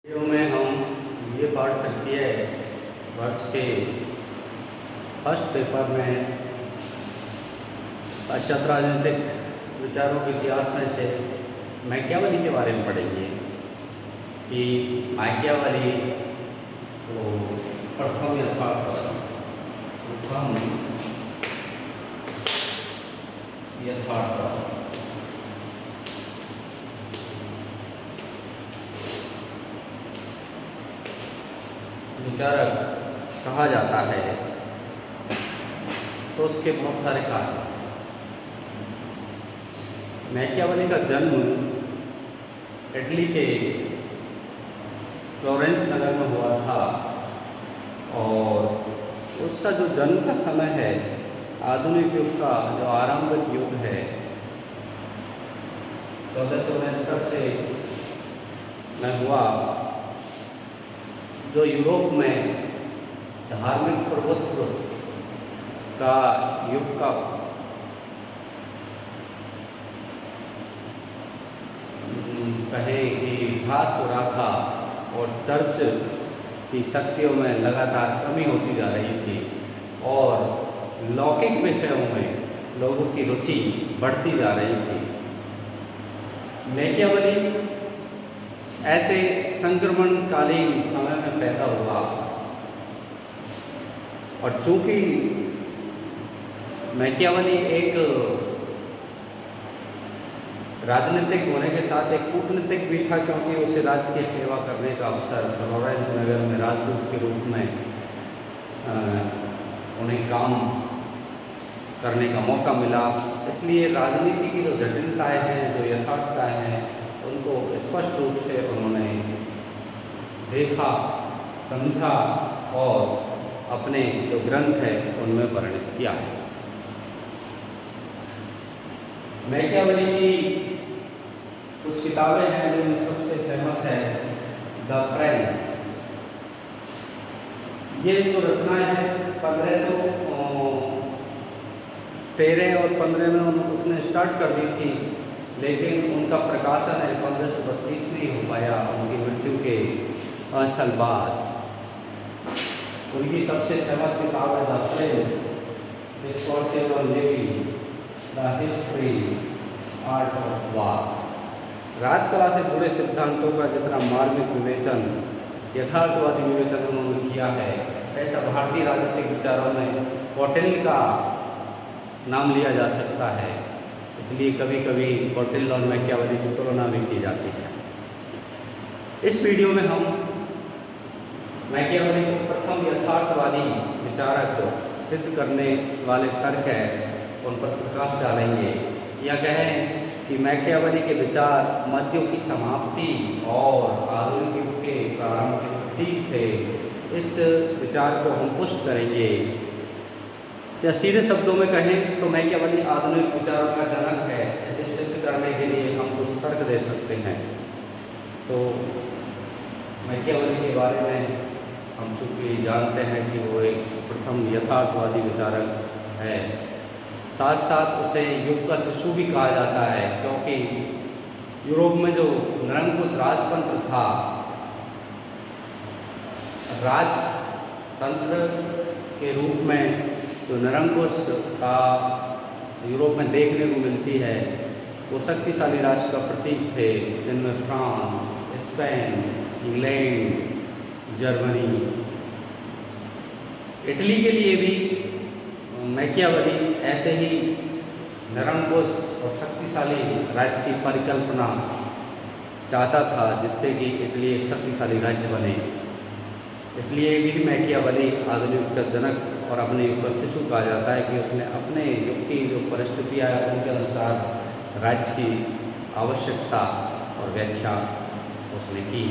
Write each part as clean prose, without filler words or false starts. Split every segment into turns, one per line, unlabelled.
Video में हम ये पाठ तृतीय वर्ष के फर्स्ट पेपर में पाश्चात्य राजनीतिक विचारों के इतिहास में से मैकियावेली के बारे में पढ़ेंगे कि मैकियावेली को प्रथम यथार्थ विचारक कहा जाता है, तो उसके बहुत सारे कारण। मैकियावेली का जन्म इटली के फ्लोरेंस नगर में हुआ था और उसका जो जन्म का समय है, आधुनिक युग का जो आरंभिक युग है, 1469 से में हुआ, जो यूरोप में धार्मिक प्रभुत्व का युग का कहें कि विकास हो रहा था और चर्च की शक्तियों में लगातार कमी होती जा रही थी और लौकिक विषयों में लोगों की रुचि बढ़ती जा रही थी। मैकियावेली ऐसे संक्रमणकालीन समय में पैदा हुआ और चूंकि मैकियावेली एक राजनीतिक होने के साथ एक कूटनीतिक भी था, क्योंकि उसे राज्य की सेवा करने का अवसर फ्लोरेंस नगर में राजदूत के रूप में उन्हें काम करने का मौका मिला। इसलिए राजनीति की जो जटिलताएं हैं, जो यथार्थताएं हैं, उनको स्पष्ट रूप से उन्होंने देखा, समझा और अपने जो ग्रंथ है उनमें वर्णित किया है। मैकियावेली की कुछ किताबें हैं जिनमें सबसे फेमस है द प्रिंस। ये जो रचनाएं हैं 1513 और 15 में उसने स्टार्ट कर दी थी, लेकिन उनका प्रकाशन है 1532 में ही हो पाया, उनकी मृत्यु के 5 साल बाद। उनकी सबसे फेमस किताब है the prince, discourses on living, the history art of war. राजकला से जुड़े सिद्धांतों का जितना मार्मिक विवेचन, यथार्थवादी विवेचन उन्होंने किया है, ऐसा भारतीय राजनीतिक विचारों में कौटिल्य का नाम लिया जा सकता है। इसलिए कभी कभी कौटिल्य और मैकियावेली की तुलना भी की जाती है। इस वीडियो में हम मैकियावेली को प्रथम यथार्थवादी विचारक सिद्ध करने वाले तर्क है उन पर प्रकाश डालेंगे, या कहें कि मैकियावेली के विचार मध्ययुग की समाप्ति और आधुनिक युग के प्रारंभ के प्रतीक थे। इस विचार को हम पुष्ट करेंगे, या सीधे शब्दों में कहें तो मैकियावेली आधुनिक विचारों का जनक है। इसे सिद्ध करने के लिए हम कुछ तर्क दे सकते हैं। तो मैकियावेली के बारे में हम चूँकि जानते हैं कि वो एक प्रथम यथार्थवादी विचारक है, साथ साथ उसे युग का शिशु भी कहा जाता है, क्योंकि यूरोप में जो निरंकुश राजतंत्र था, राजतंत्र के रूप में जो निरंकुशता यूरोप में देखने को मिलती है, वो शक्तिशाली राष्ट्र का प्रतीक थे, जिनमें France, Spain, England, Germany. Italy के लिए भी मैकियावेली ऐसे ही निरंकुश और शक्तिशाली राज्य की परिकल्पना चाहता था, जिससे कि इटली एक शक्तिशाली राज्य बने। इसलिए भी मैकियावेली आधुनिक युग का जनक और अपने युग का शिशु कहा जाता है कि उसने अपने युग की जो परिस्थितियाँ हैं उनके अनुसार राज्य की आवश्यकता और व्याख्या उसने की।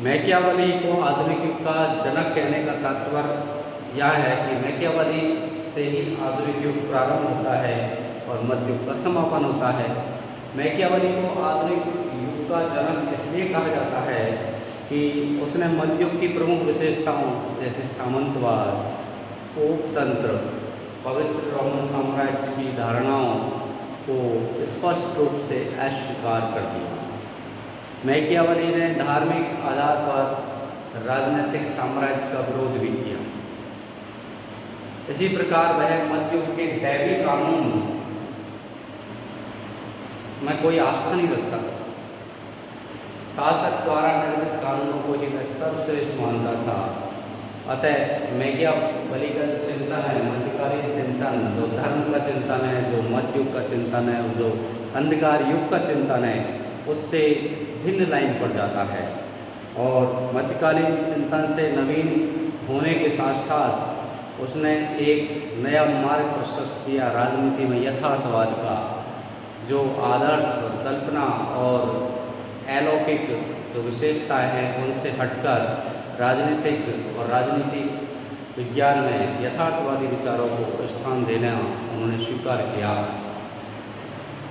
मैकियावेली को आधुनिक युग का जनक कहने का तात्पर्य यह है कि मैकियावेली से ही आधुनिक युग प्रारंभ होता है और मध्य युग का समापन होता है। मैकियावेली को आधुनिक युग का जनक इसलिए कहा जाता है कि उसने मध्य युग की प्रमुख विशेषताओं जैसे सामंतवाद, पोपतंत्र, पवित्र रोमन साम्राज्य की धारणाओं को स्पष्ट रूप से अस्वीकार कर दिया। मैकियावली ने धार्मिक आधार पर राजनीतिक साम्राज्य का विरोध भी किया। इसी प्रकार वह मध्ययुग के दैवी कानून में कोई आस्था नहीं रखता था। शासक द्वारा निर्मित कानूनों को ही वह सर्वश्रेष्ठ मानता था। अतः मैकियावली का जो चिंतन है, मध्यकालीन चिंतन, जो धर्म का चिंतन है, जो मध्ययुग का चिंतन है, जो अंधकार युग का चिंतन है, उससे भिन्न लाइन पर जाता है। और मध्यकालीन चिंतन से नवीन होने के साथ साथ उसने एक नया मार्ग प्रशस्त किया राजनीति में यथार्थवाद का, जो आदर्श कल्पना और अलौकिक जो विशेषताएँ हैं उनसे हटकर राजनीतिक और राजनीतिक विज्ञान में यथार्थवादी विचारों को स्थान देना उन्होंने स्वीकार किया।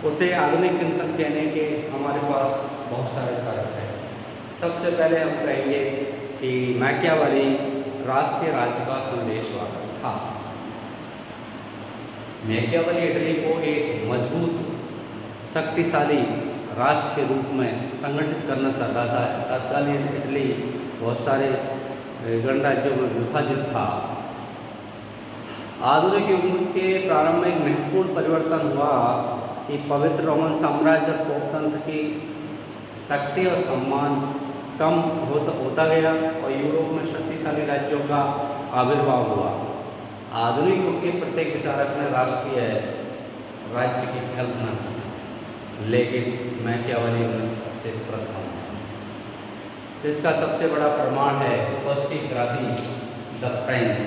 उसे आधुनिक चिंतन कहने के हमारे पास बहुत सारे तर्क हैं। सबसे पहले हम कहेंगे कि मैकियावली राष्ट्रीय राज्य का संदेशवादी था। मैकियावली इटली को एक मजबूत शक्तिशाली राष्ट्र के रूप में संगठित करना चाहता था। तत्कालीन इटली बहुत सारे गणराज्यों में विभाजित था। आधुनिक युग के प्रारंभ में एक महत्वपूर्ण परिवर्तन हुआ कि पवित्र रोमन साम्राज्य और पोपतंत्र की शक्ति और सम्मान कम होता गया और यूरोप में शक्तिशाली राज्यों का आविर्भाव हुआ। आधुनिक युग के प्रत्येक विचारक ने राष्ट्रीय राज्य की कल्पना की, लेकिन मैकियावली में सबसे प्रथम। इसका सबसे बड़ा प्रमाण है उसकी कृति द प्रिंस।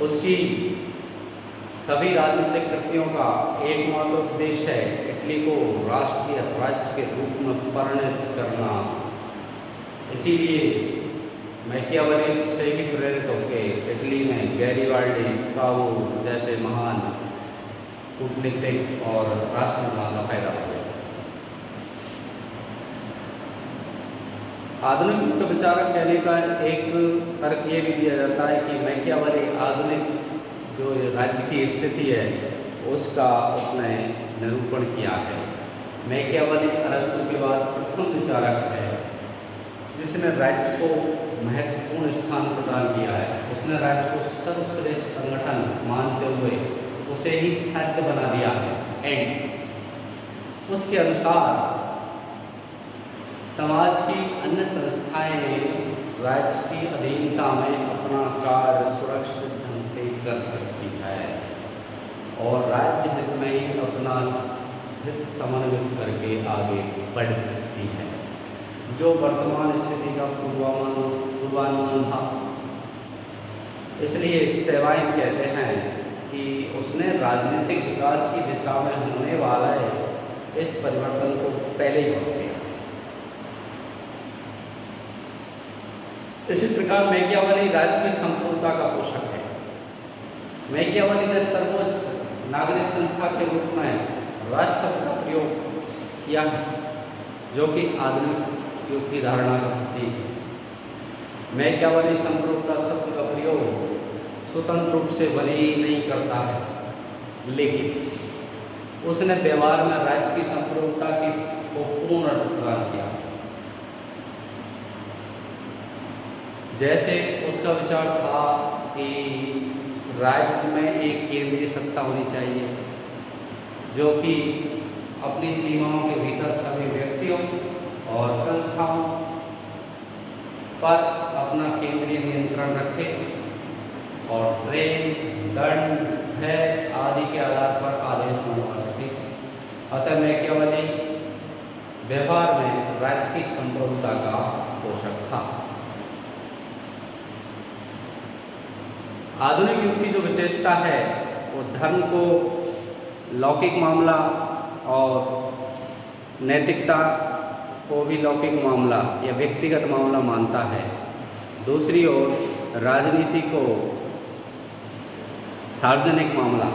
उसकी सभी राजनीतिक कृतियों का एकमात्र उद्देश्य है इटली को राष्ट्रीय राज्य के रूप में परिणत करना। इसीलिए मैकियावली से ही प्रेरित होकर इटली में गैरिबाल्डी, कावो जैसे महान कूटनीतिक और राष्ट्र निर्माता पैदा हुए। आधुनिक युग विचारक कहने का एक तर्क ये भी दिया जाता है कि मैकियावली आधुनिक जो राज्य की स्थिति है उसका उसने निरूपण किया है। मैकियावली अरस्तु के बाद प्रथम विचारक है जिसने राज्य को महत्वपूर्ण स्थान प्रदान किया है। उसने राज्य को सर्वश्रेष्ठ संगठन मानते हुए उसे ही सत्य बना दिया है, एंड्स। उसके अनुसार समाज की अन्य संस्थाएं राज्य की अधीनता में अपना कार्य सुरक्षित ढंग से कर सकती है और राज्य हित में ही अपना हित समन्वित करके आगे बढ़ सकती है, जो वर्तमान स्थिति का पूर्वानुमान था। इसलिए सेवाइन कहते हैं कि उसने राजनीतिक विकास की दिशा में होने वाला इस परिवर्तन को पहले ही रोक दिया। इसी प्रकार मैकियावली राज्य की संपूर्णता का पोषक है। मैकियावली ने सर्वोच्च नागरिक संस्था के रूप में राष्ट्र शब्द का प्रयोग किया है, जो कि आधुनिक युग की धारणा का प्रतीक है। मैकियावली संपूर्णता शब्द का प्रयोग स्वतंत्र रूप से भले ही नहीं करता है, लेकिन उसने व्यवहार में राज्य की संपूर्णता को पूर्ण अर्थ प्रदान किया। जैसे उसका विचार था कि राज्य में एक केंद्रीय सत्ता होनी चाहिए जो कि अपनी सीमाओं के भीतर सभी व्यक्तियों और संस्थाओं पर अपना केंद्रीय नियंत्रण रखे और ट्रेन, दंड, भैंस आदि के आधार पर आदेश मनवा सके। अतः मैकियावली व्यवहार में राज्य की संपूर्णता का पोषक था। आधुनिक युग की जो विशेषता है वो धर्म को लौकिक मामला और नैतिकता को भी लौकिक मामला या व्यक्तिगत मामला मानता है। दूसरी ओर राजनीति को सार्वजनिक मामला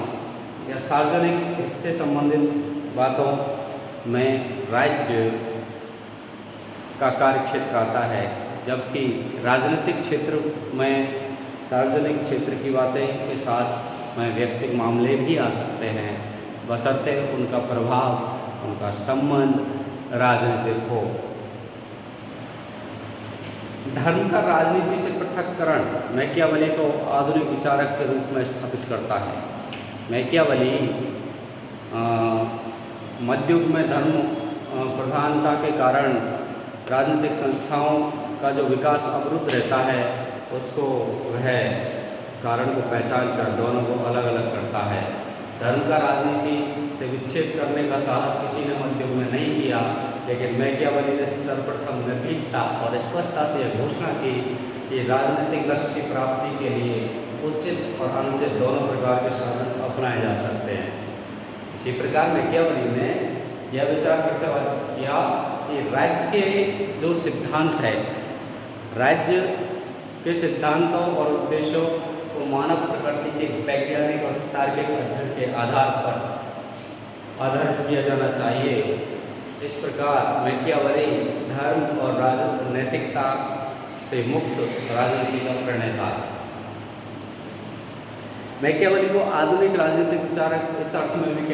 या सार्वजनिक हित से संबंधित बातों में राज्य का कार्य क्षेत्र आता है, जबकि राजनीतिक क्षेत्र में सार्वजनिक क्षेत्र की बातें के साथ में व्यक्तिगत मामले भी आ सकते हैं, बशर्ते उनका प्रभाव, उनका संबंध राजनीतिक हो। धर्म का राजनीति से पृथक्करण मैकियावेली को आधुनिक विचारक के रूप में स्थापित करता है। मैकियावेली मध्य युग में धर्म प्रधानता के कारण राजनीतिक संस्थाओं का जो विकास अवरुद्ध रहता है, उसको वह कारण को पहचान कर दोनों को अलग अलग करता है। धर्म का राजनीति से विच्छेद करने का साहस किसी ने मध्य युग में नहीं किया, लेकिन मैकियावेली ने सर्वप्रथम निर्भीकता और स्पष्टता से यह घोषणा की कि राजनीतिक लक्ष्य की प्राप्ति के लिए उचित और अनुचित दोनों प्रकार के साधन अपनाए जा सकते हैं। इसी प्रकार मैकियावेली ने यह विचार करते हुए किया कि राज्य के जो सिद्धांत है, राज्य के सिद्धांतों और उद्देश्यों को मानव प्रकृति के वैज्ञानिक और तार्किक अध्ययन के आधार पर आधारित किया जाना चाहिए। इस प्रकार मैकियावेली धर्म और राजनैतिकता से मुक्त राजनीति का प्रणेता है। मैकियावेली को आधुनिक राजनीतिक विचारक इस अर्थ में भी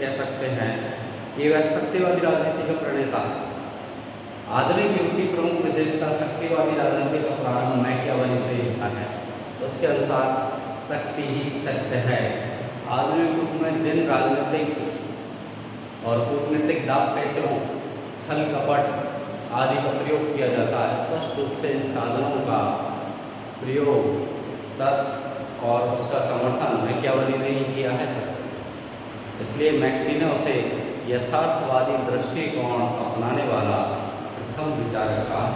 कह सकते हैं कि वह सत्यवादी राजनीति का प्रणेता है। आधुनिक युग की प्रमुख विशेषता सत्यवादी राजनीति का प्रारंभ मैकियावेली से ही होता है। उसके अनुसार शक्ति ही सत्य है। आधुनिक युग में जिन राजनीतिक और कूटनीतिक दाव पेचों, छल कपट आदि का प्रयोग किया जाता है, स्पष्ट रूप से इन साधनों का प्रयोग सत्य और उसका समर्थन मैकियावेली ने ही किया है। इसलिए मैक्सी ने उसे यथार्थवादी दृष्टिकोण अपनाने वाला प्रथम विचारक कहा।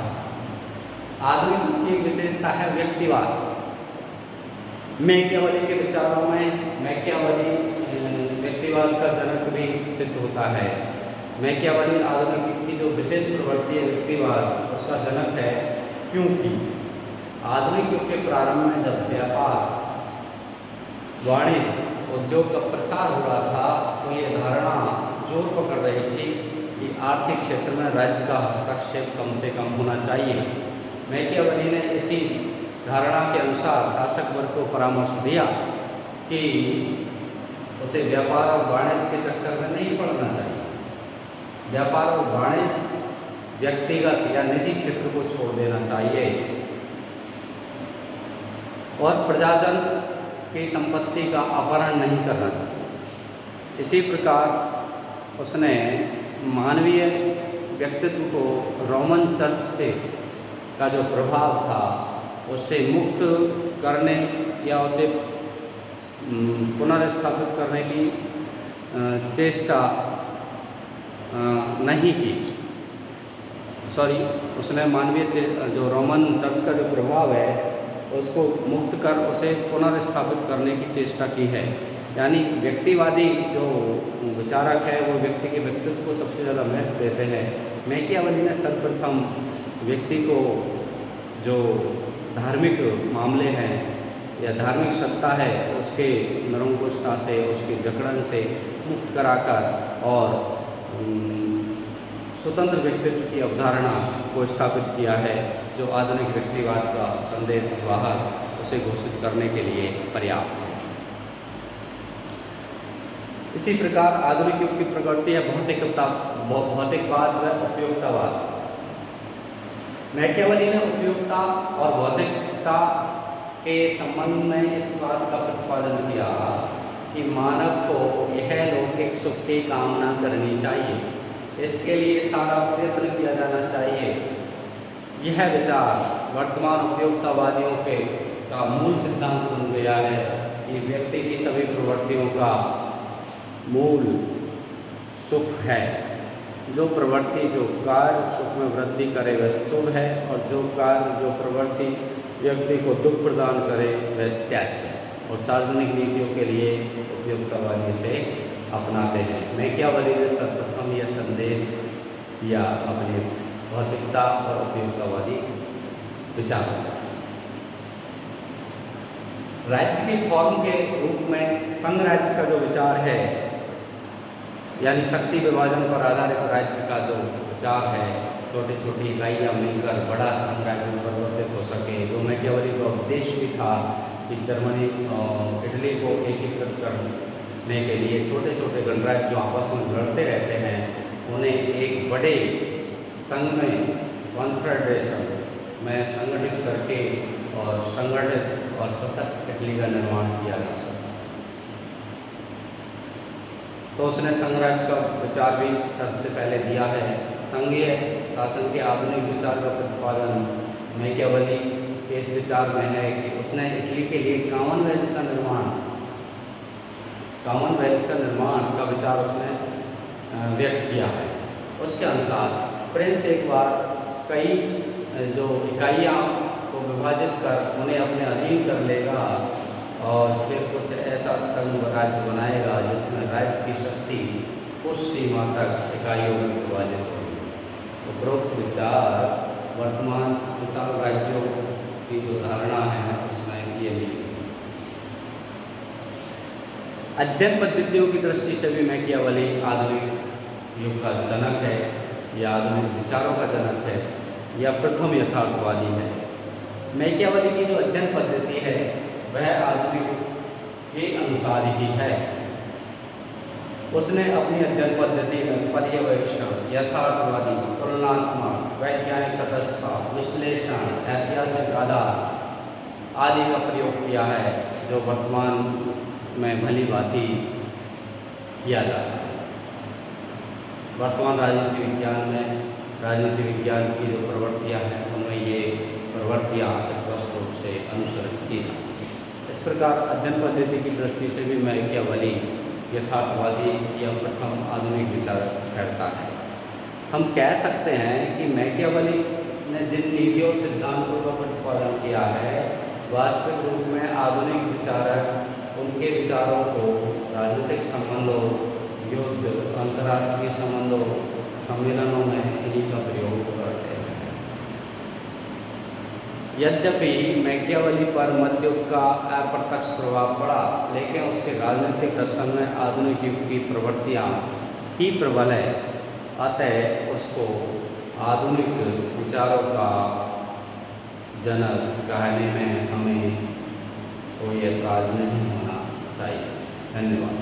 आधुनिक युग की विशेषता है व्यक्तिवाद। मैकियावेली के विचारों में मैकियावेली व्यक्तिवाद का जनक भी सिद्ध होता है। मैकियावेली आधुनिक युग की जो विशेष प्रवृत्ति है व्यक्तिवाद, उसका जनक है, क्योंकि आधुनिक युग के प्रारंभ में जब व्यापार, वाणिज्य, उद्योग का प्रसार हो रहा था, तो ये धारणा जोर पकड़ रही थी कि आर्थिक क्षेत्र में राज्य का हस्तक्षेप कम से कम होना चाहिए। मैकियावेली ने इसी धारणा के अनुसार शासक वर्ग को परामर्श दिया कि उसे व्यापार और वाणिज्य के चक्कर में नहीं पड़ना चाहिए। व्यापार और वाणिज्य व्यक्तिगत या निजी क्षेत्र को छोड़ देना चाहिए और प्रजाजन की संपत्ति का अपहरण नहीं करना चाहिए। इसी प्रकार उसने मानवीय व्यक्तित्व को रोमन चर्च से का जो प्रभाव था उससे मुक्त करने या उसे पुनर्स्थापित करने की चेष्टा नहीं की। उसने मानवीय जो रोमन चर्च का जो प्रभाव है उसको मुक्त कर उसे पुनर्स्थापित करने की चेष्टा की है। यानी व्यक्तिवादी जो विचारक है वो व्यक्ति के व्यक्तित्व को सबसे ज़्यादा महत्व देते हैं। मैकियावेली ने सर्वप्रथम व्यक्ति को जो धार्मिक मामले हैं या धार्मिक सत्ता है उसके निरंकुशता से, उसकी जकड़न से मुक्त कराकर और स्वतंत्र व्यक्तित्व की अवधारणा को स्थापित किया है, जो आधुनिक व्यक्तिवाद का संदेश वाहक उसे घोषित करने के लिए पर्याप्त है। इसी प्रकार आधुनिक युग की प्रकृति है भौतिकवाद व उपयोगितावाद। मैकियावेली ने उपयोगिता और भौतिकता के संबंध में इस बात का प्रतिपादन किया कि मानव को यह लौकिक सुख की कामना करनी चाहिए, इसके लिए सारा प्रयत्न किया जाना चाहिए। यह विचार वर्तमान उपयोगितावादियों का मूल सिद्धांत बन गया है कि व्यक्ति की सभी प्रवृत्तियों का मूल सुख है। जो प्रवृत्ति जो कार्य सुख में वृद्धि करे वह शुभ है, और जो कार्य जो प्रवृत्ति व्यक्ति को दुख प्रदान करे वह त्याज्य है, और सार्वजनिक नीतियों के लिए उपयोगितावादी इसे अपनाते हैं। मैकियावेली ने सर्वप्रथम यह संदेश दिया अपने भौतिकता और उपयोगितावादी विचारों में। राज्य की फॉर्म के रूप में संघ राज्य का जो विचार है, यानी शक्ति विभाजन पर आधारित राज्य का जो विचार है, छोटी छोटी इकाइयाँ मिलकर बड़ा संघ राज्य में परिवर्तित हो सके, जो मैकियावेली का उद्देश्य भी था कि जर्मनी और इटली को एकीकृत करने के लिए छोटे छोटे गणराज्य जो आपस में लड़ते रहते हैं उन्हें एक बड़े संघ में, कॉन्फेडरेशन में संगठित करके और संगठित और सशक्त इटली का निर्माण किया जा सकता। तो उसने संघराज्य का विचार भी सबसे पहले दिया है। संघीय शासन के आधुनिक विचार का प्रतिपादन मैकियावेली के इस विचार में है कि उसने इटली के लिए कॉमनवेल्थ का निर्माण का विचार उसने व्यक्त किया है। उसके अनुसार प्रिंस एक बार कई जो इकाइयाँ को विभाजित कर उन्हें अपने अधीन कर लेगा और फिर कुछ ऐसा संघ राज्य बनाएगा जिसमें राज्य की शक्ति कुछ सीमा तक इकाइयों में विभाजित होगी। उपरोक्त विचार वर्तमान विशाल राज्यों की जो धारणा है उसमें ये भी अध्ययन पद्धतियों की दृष्टि से भी मैकियावेली आधुनिक युग का जनक है, या आधुनिक विचारों का जनक है, या प्रथम यथार्थवादी है। मैकियावेली की जो अध्ययन पद्धति है वह आधुनिक के अनुसार ही है। उसने अपनी अध्ययन पद्धति में पर्यवेक्षण, यथार्थवादी, तुलनात्मक, वैज्ञानिक तटस्थता, विश्लेषण, ऐतिहासिक आधार आदि का प्रयोग किया है, जो वर्तमान में भली भांति किया जाता है। वर्तमान राजनीति विज्ञान की जो प्रवृत्तियाँ हैं उनमें ये प्रवृत्तियाँ स्पष्ट रूप से अनुसरित की जाती हैं। इस प्रकार अध्ययन पद्धति की दृष्टि से भी मैकियावेली यथार्थवादी या प्रथम आधुनिक विचारक ठहरता है। हम कह सकते हैं कि मैकियावेली ने जिन नीतियों सिद्धांतों का प्रतिपादन किया है, वास्तविक रूप में आधुनिक विचारक उनके विचारों को राजनीतिक संबंधों, युद्ध, अंतर्राष्ट्रीय संबंधों, सम्मेलनों में इन्हीं का प्रयोग करते हैं। यद्यपि मैकियावेली पर मध्ययुग का अप्रत्यक्ष प्रभाव पड़ा, लेकिन उसके राजनीतिक दर्शन में आधुनिक युग की प्रवृत्तियाँ ही प्रबल है। अतः उसको आधुनिक विचारों का जनक कहने में हमें कोई एतराज़ नहीं होना चाहिए। धन्यवाद।